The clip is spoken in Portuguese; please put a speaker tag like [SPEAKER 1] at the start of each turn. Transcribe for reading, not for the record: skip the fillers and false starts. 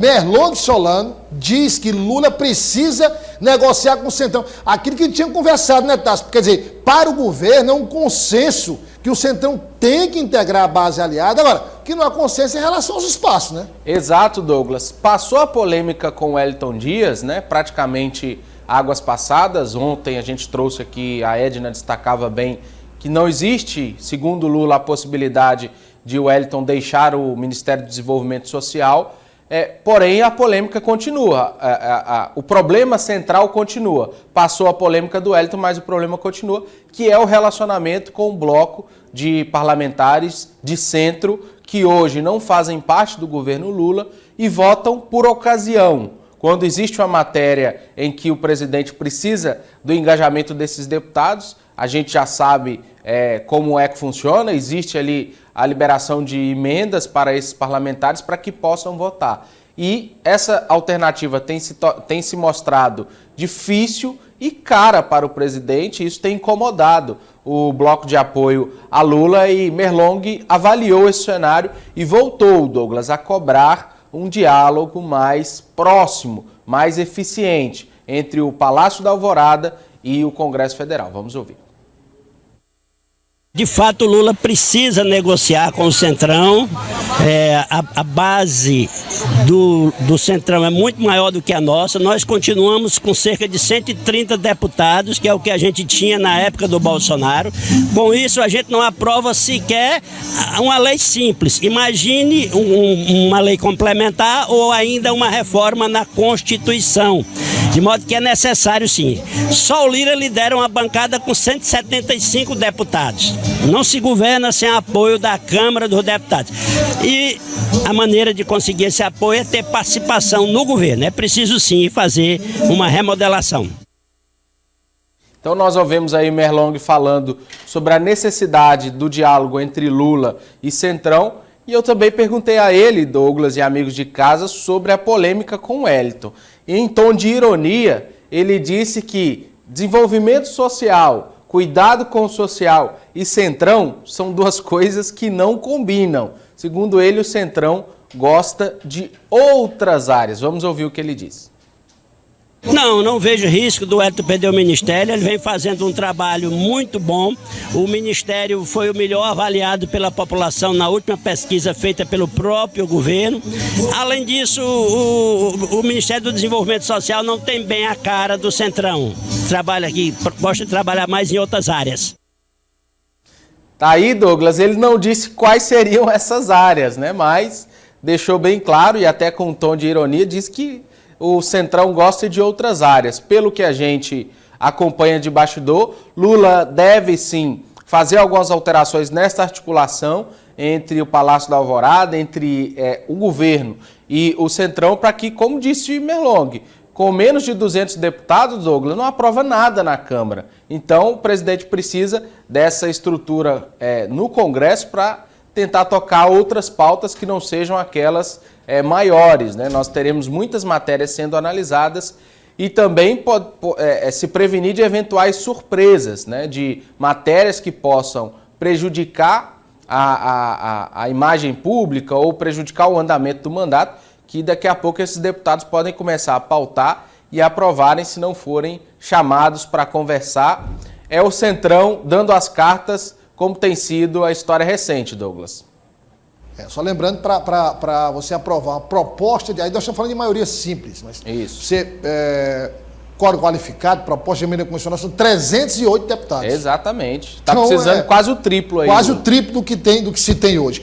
[SPEAKER 1] Merlong Solano diz que Lula precisa negociar com o Centrão. Aquilo que tinha conversado, né, Tasso? Quer dizer, para o governo é um consenso que o Centrão tem que integrar a base aliada. Agora, que não há consenso em relação aos espaços, né?
[SPEAKER 2] Exato, Douglas. Passou a polêmica com o Wellington Dias, né? Praticamente águas passadas. Ontem a gente trouxe aqui, a Edna destacava bem que não existe, segundo Lula, a possibilidade de o Wellington deixar o Ministério do Desenvolvimento Social. Porém, a polêmica continua, o problema central continua. Passou a polêmica do Wellington, mas o problema continua, que é o relacionamento com o bloco de parlamentares de centro, que hoje não fazem parte do governo Lula e votam por ocasião. Quando existe uma matéria em que o presidente precisa do engajamento desses deputados, a gente já sabe como é que funciona, existe ali a liberação de emendas para esses parlamentares para que possam votar. E essa alternativa tem se mostrado difícil e cara para o presidente, isso tem incomodado o bloco de apoio a Lula, e Merlong avaliou esse cenário e voltou, Douglas, a cobrar um diálogo mais próximo, mais eficiente entre o Palácio da Alvorada e o Congresso Federal. Vamos ouvir.
[SPEAKER 3] De fato, Lula precisa negociar com o Centrão. A base do Centrão é muito maior do que a nossa. Nós continuamos com cerca de 130 deputados, que é o que a gente tinha na época do Bolsonaro. Com isso, a gente não aprova sequer uma lei simples. Imagine uma lei complementar ou ainda uma reforma na Constituição. De modo que é necessário, sim. Só o Lira lidera uma bancada com 175 deputados. Não se governa sem apoio da Câmara dos Deputados. E a maneira de conseguir esse apoio é ter participação no governo. É preciso, sim, fazer uma remodelação.
[SPEAKER 2] Então nós ouvimos aí Merlong falando sobre a necessidade do diálogo entre Lula e Centrão. E eu também perguntei a ele, Douglas e amigos de casa, sobre a polêmica com o Wellington. E em tom de ironia, ele disse que desenvolvimento social, cuidado com o social e Centrão são duas coisas que não combinam. Segundo ele, o Centrão gosta de outras áreas. Vamos ouvir o que ele disse.
[SPEAKER 3] Não vejo risco do Wellington perder o Ministério. Ele vem fazendo um trabalho muito bom. O Ministério foi o melhor avaliado pela população na última pesquisa feita pelo próprio governo. Além disso, o Ministério do Desenvolvimento Social não tem bem a cara do Centrão. Trabalha aqui, gosta de trabalhar mais em outras áreas.
[SPEAKER 2] Tá aí, Douglas, ele não disse quais seriam essas áreas, né? Mas deixou bem claro, e até com um tom de ironia, disse que o Centrão gosta de outras áreas. Pelo que a gente acompanha de bastidor, Lula deve sim fazer algumas alterações nessa articulação entre o Palácio da Alvorada, entre o governo e o Centrão, para que, como disse Merlong, com menos de 200 deputados, Douglas, não aprova nada na Câmara. Então, o presidente precisa dessa estrutura no Congresso para tentar tocar outras pautas que não sejam aquelas maiores, né? Nós teremos muitas matérias sendo analisadas e também se prevenir de eventuais surpresas, né? De matérias que possam prejudicar a imagem pública ou prejudicar o andamento do mandato, que daqui a pouco esses deputados podem começar a pautar e aprovarem se não forem chamados para conversar. É o Centrão dando as cartas, como tem sido a história recente, Douglas.
[SPEAKER 1] Só lembrando, para você aprovar uma proposta de... Aí nós estamos falando de maioria simples, mas...
[SPEAKER 2] Isso.
[SPEAKER 1] Você, quórum qualificado, proposta de emenda constitucional, são 308 deputados.
[SPEAKER 2] Exatamente. Está
[SPEAKER 1] então,
[SPEAKER 2] precisando quase o triplo aí.
[SPEAKER 1] Quase o triplo do que se tem hoje.